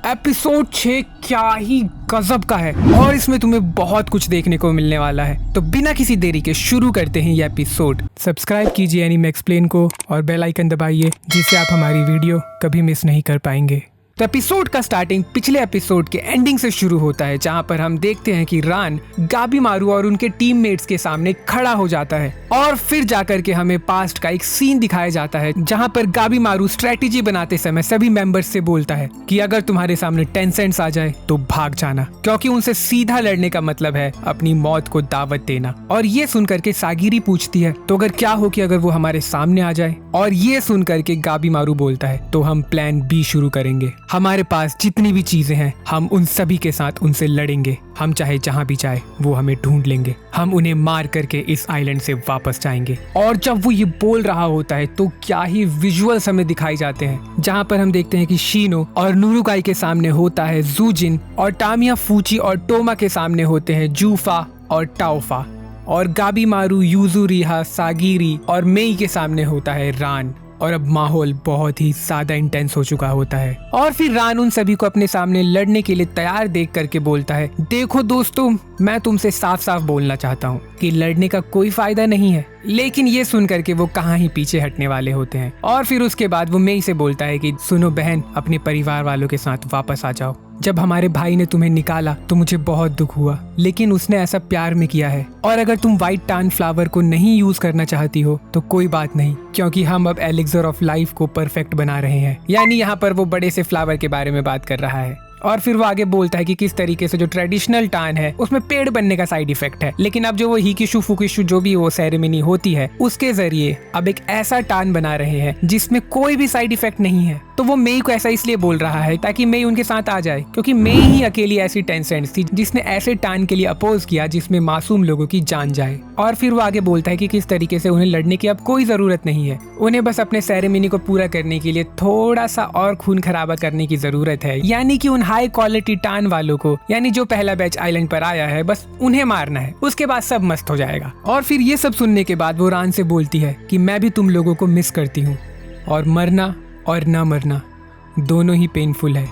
Episode 6 क्या ही गजब का है और इसमें तुम्हें बहुत कुछ देखने को मिलने वाला है। तो बिना किसी देरी के शुरू करते हैं ये एपिसोड। सब्सक्राइब कीजिए एनीमे एक्सप्लेन को और बेल आइकन दबाइए जिससे आप हमारी वीडियो कभी मिस नहीं कर पाएंगे। तो एपिसोड का स्टार्टिंग पिछले एपिसोड के एंडिंग से शुरू होता है, जहां पर हम देखते हैं कि रान गाबीमारू और उनके टीममेट्स के सामने खड़ा हो जाता है और फिर जाकर के हमें पास्ट का एक सीन दिखाया जाता है, जहां पर गाबीमारू स्ट्रेटेजी बनाते समय सभी मेंबर्स से बोलता है कि अगर तुम्हारे सामने टेंसेंट्स आ जाए तो भाग जाना, क्योंकि उनसे सीधा लड़ने का मतलब है अपनी मौत को दावत देना। और ये सुनकर के सागिरी पूछती है तो अगर क्या हो कि अगर वो हमारे सामने आ जाए, और ये सुनकर के गाबीमारू बोलता है तो हम प्लान बी शुरू करेंगे। हमारे पास जितनी भी चीजें हैं हम उन सभी के साथ उनसे लड़ेंगे, हम चाहे जहां भी चाहे वो हमें ढूंढ लेंगे, हम उन्हें मार करके इस आइलैंड से वापस जाएंगे। और जब वो ये बोल रहा होता है तो क्या ही विजुअल्स हमें दिखाई जाते हैं, जहां पर हम देखते हैं कि शीनो और नुरुकाई के सामने होता है जूजिन, और टामिया फूची और टोमा के सामने होते हैं जूफा और टाओफा, और गाबीमारू, यूजुरिहा, सागिरी और मेई के सामने होता है रान। और अब माहौल बहुत ही ज्यादा इंटेंस हो चुका होता है। और फिर रान उन सभी को अपने सामने लड़ने के लिए तैयार देख करके बोलता है, देखो दोस्तों, मैं तुमसे साफ साफ बोलना चाहता हूँ कि लड़ने का कोई फायदा नहीं है। लेकिन ये सुन करके वो कहाँ ही पीछे हटने वाले होते हैं। और फिर उसके बाद वो मेई से बोलता है कि सुनो बहन, अपने परिवार वालों के साथ वापस आ जाओ। जब हमारे भाई ने तुम्हें निकाला तो मुझे बहुत दुख हुआ, लेकिन उसने ऐसा प्यार में किया है। और अगर तुम व्हाइट टान फ्लावर को नहीं यूज करना चाहती हो तो कोई बात नहीं, क्योंकि हम अब एलिक्सर ऑफ लाइफ को परफेक्ट बना रहे हैं। यानी यहाँ पर वो बड़े से फ्लावर के बारे में बात कर रहा है। और फिर वो आगे बोलता है कि किस तरीके से जो ट्रेडिशनल टान है उसमें पेड़ बनने का साइड इफेक्ट है, लेकिन अब जो वो हिकिशु फुकिशु जो भी वो सेरेमनी होती है उसके जरिए अब एक ऐसा टान बना रहे हैं जिसमें कोई भी साइड इफेक्ट नहीं है। तो वो मेई को ऐसा इसलिए बोल रहा है ताकि मेई उनके साथ आ जाए, क्योंकि मेई ही अकेली ऐसी टेंसेंट्स थी जिसने ऐसे टान के लिए अपोज किया जिसमें मासूम लोगों की जान जाए। और फिर वो आगे बोलता है कि किस तरीके से उन्हें लड़ने की अब कोई जरूरत नहीं है, उन्हें बस अपने सेरेमनी को पूरा करने के लिए थोड़ा सा और खून खराबा करने की जरूरत है। यानी कि उन हाई क्वालिटी टान वालों को, यानी जो पहला बैच आइलैंड पर आया है, बस उन्हें मारना है, उसके बाद सब मस्त हो जाएगा। और फिर ये सब सुनने के बाद वो रान से बोलती है कि मैं भी तुम लोगों को मिस करती हूँ, और मरना और ना मरना दोनों ही पेनफुल है,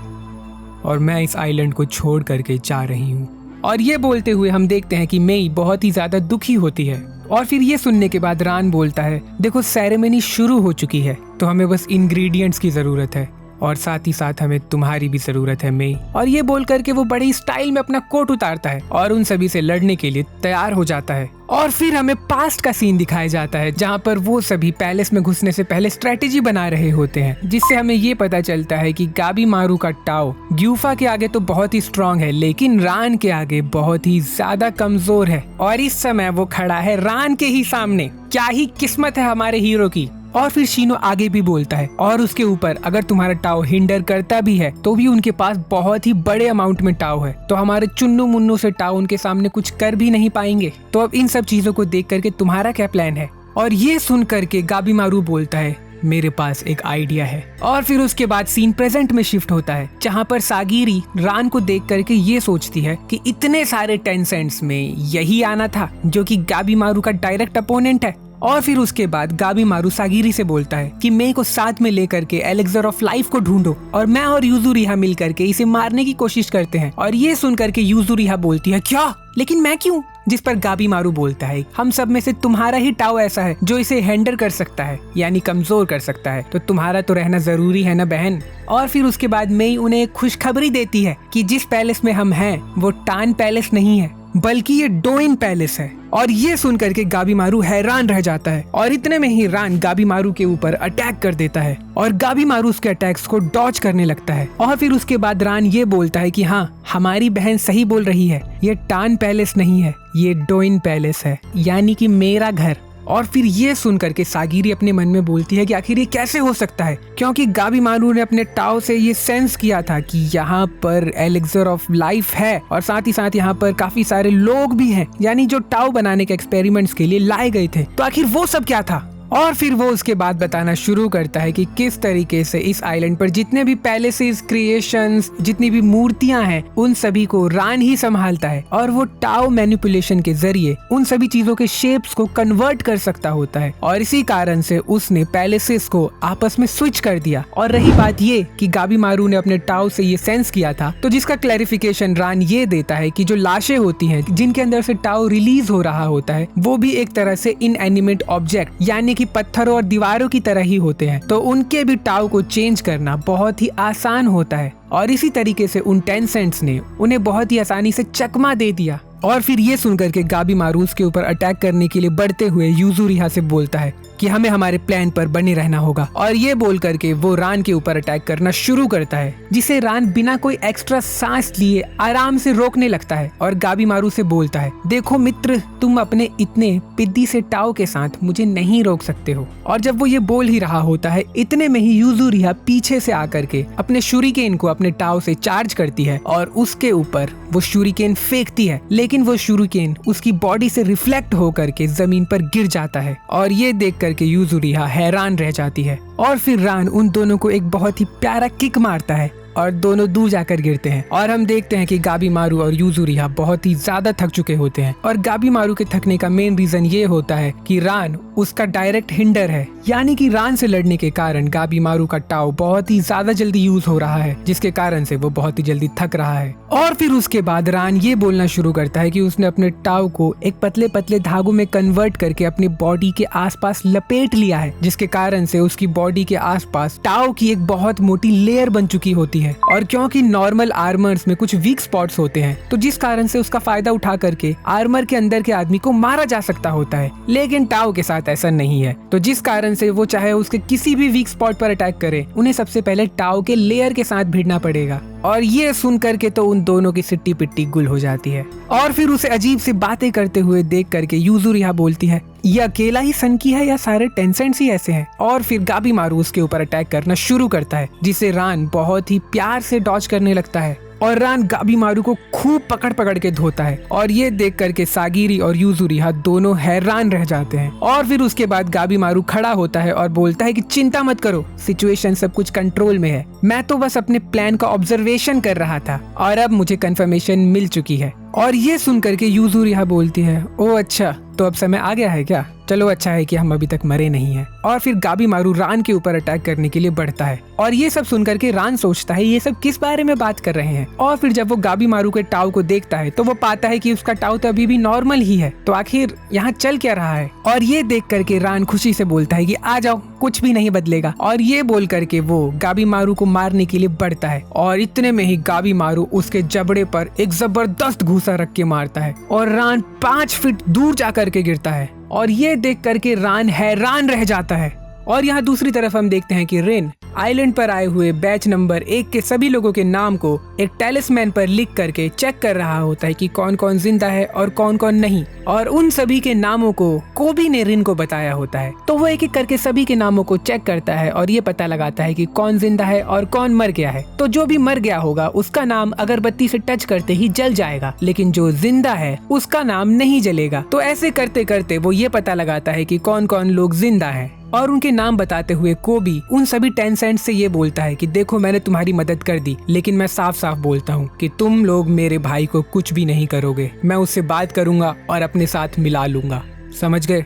और मैं इस आइलैंड को छोड़ करके जा रही हूँ। और ये बोलते हुए हम देखते हैं कि मेई बहुत ही ज्यादा दुखी होती है। और फिर ये सुनने के बाद रान बोलता है, देखो सेरेमनी शुरू हो चुकी है तो हमें बस इंग्रेडिएंट्स की जरूरत है, और साथ ही साथ हमें तुम्हारी भी जरूरत है मेई। और ये बोल करके वो बड़ी स्टाइल में अपना कोट उतारता है और उन सभी से लड़ने के लिए तैयार हो जाता है। और फिर हमें पास्ट का सीन दिखाया जाता है, जहाँ पर वो सभी पैलेस में घुसने से पहले स्ट्रेटेजी बना रहे होते हैं, जिससे हमें ये पता चलता है कि गाबीमारू का टाओ ग्यूफा के आगे तो बहुत ही स्ट्रांग है, लेकिन रान के आगे बहुत ही ज्यादा कमजोर है। और इस समय वो खड़ा है रान के ही सामने। क्या ही किस्मत है हमारे हीरो की। और फिर शीनो आगे भी बोलता है, और उसके ऊपर अगर तुम्हारा टाओ हिंडर करता भी है तो भी उनके पास बहुत ही बड़े अमाउंट में टाओ है, तो हमारे चुन्नू मुन्नू से टाओ उनके सामने कुछ कर भी नहीं पाएंगे। तो अब इन सब चीजों को देख करके तुम्हारा क्या प्लान है? और ये सुन करके गाबीमारू बोलता है, मेरे पास एक आइडिया है। और फिर उसके बाद सीन प्रेजेंट में शिफ्ट होता है, जहाँ पर सागिरी रान को देख करके ये सोचती है कि इतने सारे टेंसेंट्स में यही आना था जो कि गाबीमारू का डायरेक्ट अपोनेंट है। और फिर उसके बाद गाबीमारू सागिरी से बोलता है कि मेई को साथ में लेकर के एलिक्सर ऑफ लाइफ को ढूंढो, और मैं और यूजुरिहा मिल करके इसे मारने की कोशिश करते हैं। और ये सुन करके यूजुरिहा बोलती है, क्या? लेकिन मैं क्यों? जिस पर गाबीमारू बोलता है, हम सब में से तुम्हारा ही टाओ ऐसा है जो इसे हैंडल कर सकता है, यानी कमजोर कर सकता है, तो तुम्हारा तो रहना जरूरी है ना बहन। और फिर उसके बाद मेई उन्हें एक खुशखबरी देती है कि जिस पैलेस में हम हैं वो टान पैलेस नहीं है, बल्कि ये डोइन पैलेस है। और ये सुन करके गाबीमारू हैरान रह जाता है, और इतने में ही रान गाबीमारू के ऊपर अटैक कर देता है, और गाबीमारू उसके अटैक्स को डॉज करने लगता है। और फिर उसके बाद रान ये बोलता है कि हाँ, हमारी बहन सही बोल रही है, ये टान पैलेस नहीं है, ये डोइन पैलेस है, यानी कि मेरा घर। और फिर ये सुन करके सागिरी अपने मन में बोलती है कि आखिर ये कैसे हो सकता है, क्योंकि गाबीमारू ने अपने टाओ से ये सेंस किया था कि यहाँ पर एलिक्सर ऑफ लाइफ है, और साथ ही साथ यहाँ पर काफी सारे लोग भी हैं, यानी जो टाओ बनाने के एक्सपेरिमेंट्स के लिए लाए गए थे। तो आखिर वो सब क्या था? और फिर वो उसके बाद बताना शुरू करता है कि किस तरीके से इस आइलैंड पर जितने भी पैलेसेस, क्रिएशंस, जितनी भी मूर्तियां हैं, उन सभी को रान ही संभालता है और वो टाओ मैनिपुलेशन के जरिए उन सभी चीजों के शेप्स को कन्वर्ट कर सकता होता है और इसी कारण से उसने पैलेसेस को आपस में स्विच कर दिया। और रही बात ये कि गाबीमारू ने अपने टाओ से ये सेंस किया था, तो जिसका क्लैरिफिकेशन रान ये देता है कि जो लाशें होती हैं जिनके अंदर से टाओ रिलीज हो रहा होता है वो भी एक तरह से इनएनिमेट ऑब्जेक्ट यानी कि पत्थरों और दीवारों की तरह ही होते हैं, तो उनके भी टाओ को चेंज करना बहुत ही आसान होता है। और इसी तरीके से उन टेंसेंट्स ने उन्हें बहुत ही आसानी से चकमा दे दिया। और फिर ये सुनकर के गाबीमारू उसके ऊपर अटैक करने के लिए बढ़ते हुए यूजुरिहा से बोलता है कि हमें हमारे प्लान पर बने रहना होगा और ये बोल करके वो रान के ऊपर अटैक करना शुरू करता है, जिसे रान बिना कोई एक्स्ट्रा सांस लिए आराम से रोकने लगता है और गाबीमारू से बोलता है, देखो मित्र, तुम अपने इतने पिद्दी से टाओ के साथ मुझे नहीं रोक सकते हो। और जब वो ये बोल ही रहा होता है, इतने में ही यूजुरिहा पीछे से आकर के अपने शूरिकेन को अपने टाओ से चार्ज करती है और उसके ऊपर वो शूरिकेन फेंकती है, लेकिन वो शूरिकेन उसकी बॉडी से रिफ्लेक्ट होकर के जमीन पर गिर जाता है और ये देख करके यूजुरिहा हैरान रह जाती है। और फिर रान उन दोनों को एक बहुत ही प्यारा किक मारता है और दोनों दूर जाकर गिरते हैं और हम देखते हैं कि गाबीमारू और यूजुरिहा बहुत ही ज्यादा थक चुके होते हैं। और गाबीमारू के थकने का मेन रीजन ये होता है कि रान उसका डायरेक्ट हिंडर है, यानी कि रान से लड़ने के कारण गाबीमारू का टाओ बहुत ही ज्यादा जल्दी यूज हो रहा है, जिसके कारण से वो बहुत ही जल्दी थक रहा है। और फिर उसके बाद रान ये बोलना शुरू करता है कि उसने अपने टाओ को एक पतले पतले धागों में कन्वर्ट करके अपनी बॉडी के आसपास लपेट लिया है, जिसके कारण से उसकी बॉडी के आसपास टाओ की एक बहुत मोटी लेयर बन चुकी होती है। और क्योंकि नॉर्मल आर्मर्स में कुछ वीक स्पॉट्स होते हैं, तो जिस कारण से उसका फायदा उठा करके आर्मर के अंदर के आदमी को मारा जा सकता होता है, लेकिन टाओ के साथ ऐसा नहीं है। तो जिस कारण से वो चाहे उसके किसी भी वीक स्पॉट पर अटैक करे, उन्हें सबसे पहले टाओ के लेयर के साथ भिड़ना पड़ेगा। और ये सुन करके तो उन दोनों की सिट्टी पिट्टी गुल हो जाती है। और फिर उसे अजीब सी बातें करते हुए देख करके यूजुरिहा बोलती है, ये अकेला ही सनकी है या सारे टेंसेंट्स ही ऐसे हैं? और फिर गाबीमारू उसके ऊपर अटैक करना शुरू करता है, जिसे रान बहुत ही प्यार से डॉज करने लगता है और रान गाबीमारू को खूब पकड़ पकड़ के धोता है। और ये देख करके सागिरी और यूजुरिहा दोनों हैरान रह जाते हैं। और फिर उसके बाद गाबीमारू खड़ा होता है और बोलता है कि चिंता मत करो, सिचुएशन सब कुछ कंट्रोल में है, मैं तो बस अपने प्लान का ऑब्जर्वेशन कर रहा था और अब मुझे कंफर्मेशन मिल चुकी है। और ये सुन करके यूजुरिहा बोलती है, ओ अच्छा, तो अब समय आ गया है क्या? चलो अच्छा है कि हम अभी तक मरे नहीं हैं। और फिर गाबीमारू रान के ऊपर अटैक करने के लिए बढ़ता है और ये सब सुनकर के रान सोचता है ये सब किस बारे में बात कर रहे हैं। और फिर जब वो गाबीमारू के टाओ को देखता है तो वो पाता है कि उसका टाओ तो अभी भी नॉर्मल ही है, तो आखिर यहाँ चल क्या रहा है। और ये देख करके रान खुशी से बोलता है कि आ जाओ, कुछ भी नहीं बदलेगा। और ये बोल करके वो गाबीमारू को मारने के लिए बढ़ता है और इतने में ही गाबीमारू उसके जबड़े पर एक जबरदस्त घूसा रख के मारता है और रान 5 फीट दूर जा करके गिरता है। और ये देख करके रान हैरान रह जाता है। और यहाँ दूसरी तरफ हम देखते हैं कि रेन आइलैंड पर आए हुए बैच नंबर 1 के सभी लोगों के नाम को एक टेलिस्मैन पर लिख करके चेक कर रहा होता है कि कौन कौन जिंदा है और कौन कौन नहीं। और उन सभी के नामों को कोबी ने रिन को बताया होता है, तो वो एक एक करके सभी के नामों को चेक करता है और ये पता लगाता है कि कौन जिंदा है और कौन मर गया है। तो जो भी मर गया होगा उसका नाम अगरबत्ती से टच करते ही जल जाएगा, लेकिन जो जिंदा है उसका नाम नहीं जलेगा। तो ऐसे करते करते वो ये पता लगाता है कि कौन कौन लोग जिंदा है। और उनके नाम बताते हुए कोबी उन सभी टेंसेंट से ये बोलता है कि देखो, मैंने तुम्हारी मदद कर दी, लेकिन मैं साफ साफ बोलता हूँ कि तुम लोग मेरे भाई को कुछ भी नहीं करोगे। मैं उससे बात करूंगा और अपने साथ मिला लूंगा, समझ गए?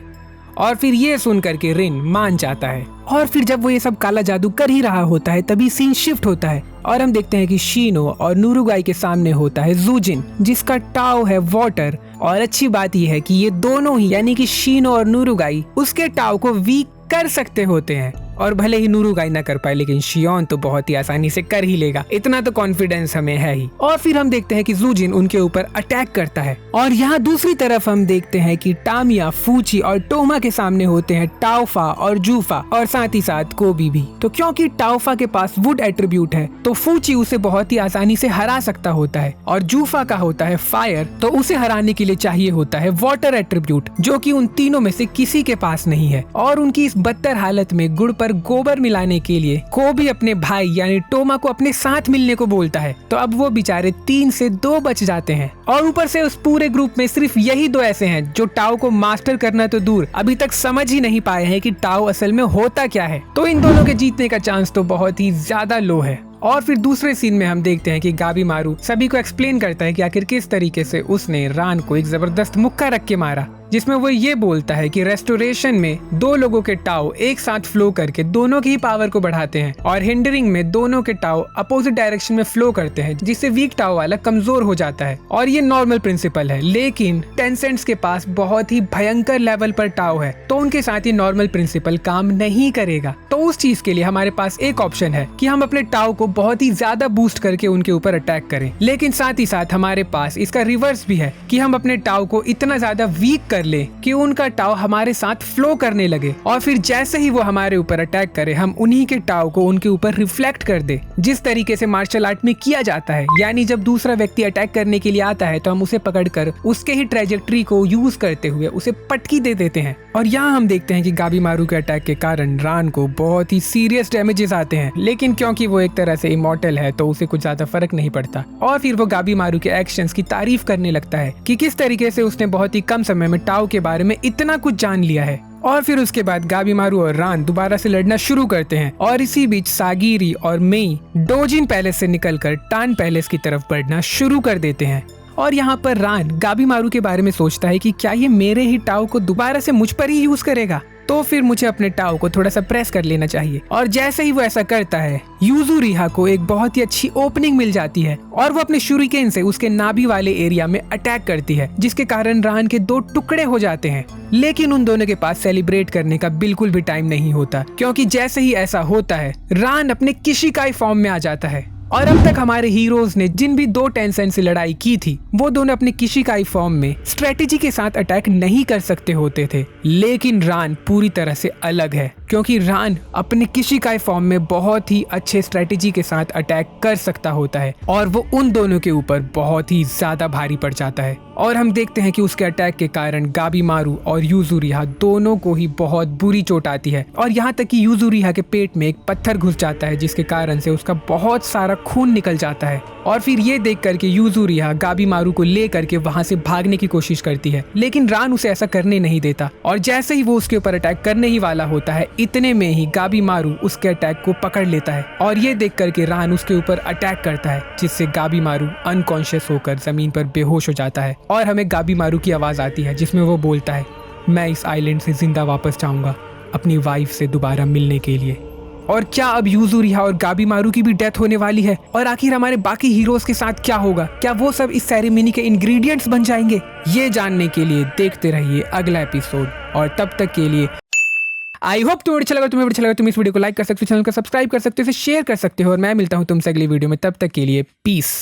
और फिर ये सुन करके रिन मान जाता है। और फिर जब वो ये सब काला जादू कर ही रहा होता है तभी सीन शिफ्ट होता है और हम देखते हैं कि शीनो और नूरुगाई के सामने होता है ज़ूजिन, जिसका टाओ है वाटर। और अच्छी बात यह है कि ये दोनों ही यानी कि शीनो और नूरुगाई उसके टाओ को वीक कर सकते होते हैं। और भले ही नूरुगाई ना कर पाए, लेकिन शियोन तो बहुत ही आसानी से कर ही लेगा, इतना तो कॉन्फिडेंस हमें है ही। और फिर हम देखते हैं कि ज़ूजिन उनके ऊपर अटैक करता है। और यहाँ दूसरी तरफ हम देखते हैं कि टामिया, फूची और टोमा के सामने होते हैं टाओफा और जूफा और साथ ही साथ कोबी भी। तो क्योंकि टाओफा के पास वुड एट्रीब्यूट है तो फूची उसे बहुत ही आसानी से हरा सकता होता है, और जूफा का होता है फायर, तो उसे हराने के लिए चाहिए होता है वाटर एट्रीब्यूट, जो कि उन तीनों में से किसी के पास नहीं है। और उनकी इस बदतर हालत में गुड़ पर पर गोबर मिलाने के लिए कोबी अपने भाई यानी टोमा को अपने साथ मिलने को बोलता है। तो अब वो बेचारे 3 से 2 बच जाते हैं और ऊपर से उस पूरे ग्रुप में सिर्फ यही 2 ऐसे हैं जो टाओ को मास्टर करना तो दूर अभी तक समझ ही नहीं पाए हैं कि टाओ असल में होता क्या है। तो इन दोनों के जीतने का चांस तो बहुत ही ज्यादा लो है। और फिर दूसरे सीन में हम देखते हैं कि गाबीमारू सभी को एक्सप्लेन करता है कि आखिर किस तरीके से उसने रान को एक जबरदस्त मुक्का रख के मारा, जिसमें वो ये बोलता है कि रेस्टोरेशन में 2 लोगों के टाओ एक साथ फ्लो करके दोनों की ही पावर को बढ़ाते हैं और हिंडरिंग में दोनों के टाओ अपोजिट डायरेक्शन में फ्लो करते हैं, जिससे वीक टाओ वाला कमजोर हो जाता है। और ये नॉर्मल प्रिंसिपल है, लेकिन टेंसेंट्स के पास बहुत ही भयंकर लेवल पर टाओ है, तो उनके साथ ये नॉर्मल प्रिंसिपल काम नहीं करेगा। तो उस चीज के लिए हमारे पास एक ऑप्शन है कि हम अपने टाओ को बहुत ही ज्यादा बूस्ट करके उनके ऊपर अटैक करें, लेकिन साथ ही साथ हमारे पास इसका रिवर्स भी है कि हम अपने टाओ को इतना ज्यादा वीक कर ले कि उनका टाओ हमारे साथ फ्लो करने लगे और फिर जैसे ही वो हमारे ऊपर अटैक करे हम उन्हीं के टाओ को उनके ऊपर रिफ्लेक्ट कर दे, जिस तरीके से मार्शल आर्ट में किया जाता है। यानी जब दूसरा व्यक्ति अटैक करने के लिए आता है तो हम उसे पकड़कर उसके ही ट्रेजेक्ट्री को यूज करते हुए उसे पटकी दे देते हैं। और यहाँ हम देखते हैं कि गाबीमारू के अटैक के कारण रान को बहुत ही सीरियस डैमेजेस आते हैं, लेकिन क्योंकि वो एक तरह से इमॉर्टल है तो उसे कुछ ज्यादा फर्क नहीं पड़ता। और फिर वो गाबीमारू के एक्शंस की तारीफ करने लगता है कि किस तरीके से उसने बहुत ही कम समय में टाओ के बारे में इतना कुछ जान लिया है। और फिर उसके बाद गाबीमारू और रान दोबारा से लड़ना शुरू करते हैं और इसी बीच सागिरी और मेई डोजिन पैलेस से निकलकर टान पैलेस की तरफ बढ़ना शुरू कर देते हैं। और यहाँ पर रान गाबीमारू के बारे में सोचता है कि क्या ये मेरे ही टाओ को दोबारा से मुझ पर ही यूज करेगा, तो फिर मुझे अपने टाओ को थोड़ा सा प्रेस कर लेना चाहिए। और जैसे ही वो ऐसा करता है यूजुरिहा को एक बहुत ही अच्छी ओपनिंग मिल जाती है और वो अपने शुरिकेन से उसके नाभि वाले एरिया में अटैक करती है, जिसके कारण रान के 2 टुकड़े हो जाते हैं। लेकिन उन दोनों के पास सेलिब्रेट करने का बिल्कुल भी टाइम नहीं होता, क्योंकि जैसे ही ऐसा होता है रान अपने किशिकाई फॉर्म में आ जाता है। और अब तक हमारे हीरोज ने जिन भी 2 टेंसेंट से लड़ाई की थी वो दोनों अपने किशिकाई फॉर्म में स्ट्रेटेजी के साथ अटैक नहीं कर सकते होते थे, लेकिन रान पूरी तरह से अलग है, क्योंकि रान अपने किशिकाई फॉर्म में बहुत ही अच्छे स्ट्रेटेजी के साथ अटैक कर सकता होता है और वो उन दोनों के ऊपर बहुत ही ज्यादा भारी पड़ जाता है। और हम देखते हैं कि उसके अटैक के कारण गाबीमारू और यूजुरिहा दोनों को ही बहुत बुरी चोट आती है और यहाँ तक कि यूजुरिहा के पेट में एक पत्थर घुस जाता है, जिसके कारण से उसका बहुत सारा खून निकल जाता है। और फिर ये देख करके यूजुरिहा गाबीमारू को ले करके वहाँ से भागने की कोशिश करती है, लेकिन रान उसे ऐसा करने नहीं देता। और जैसे ही वो उसके ऊपर अटैक करने ही वाला होता है इतने में ही गाबीमारू उसके अटैक को पकड़ लेता है और ये देख करके रान उसके ऊपर अटैक करता है, जिससे गाबीमारू अनकॉन्शियस होकर जमीन पर बेहोश हो जाता है। और हमें गाबीमारू की आवाज आती है जिसमें वो बोलता है, मैं इस आइलैंड से जिंदा वापस जाऊंगा अपनी वाइफ से दोबारा मिलने के लिए। और क्या अब यूजुरिहा और गाबीमारू की भी डेथ होने वाली है? और आखिर हमारे बाकी हीरोज के साथ क्या होगा? क्या वो सब इस सेरेमनी के इंग्रेडिएंट्स बन जाएंगे? ये जानने के लिए देखते रहिए अगला एपिसोड। और तब तक के लिए आई होप तुम्हें अच्छा लगा। तुम इस वीडियो को लाइक कर सकते हो, चैनल को सब्सक्राइब कर सकते हो, शेयर कर सकते हो और मैं मिलता हूँ तुमसे अगली वीडियो में। तब तक के लिए पीस।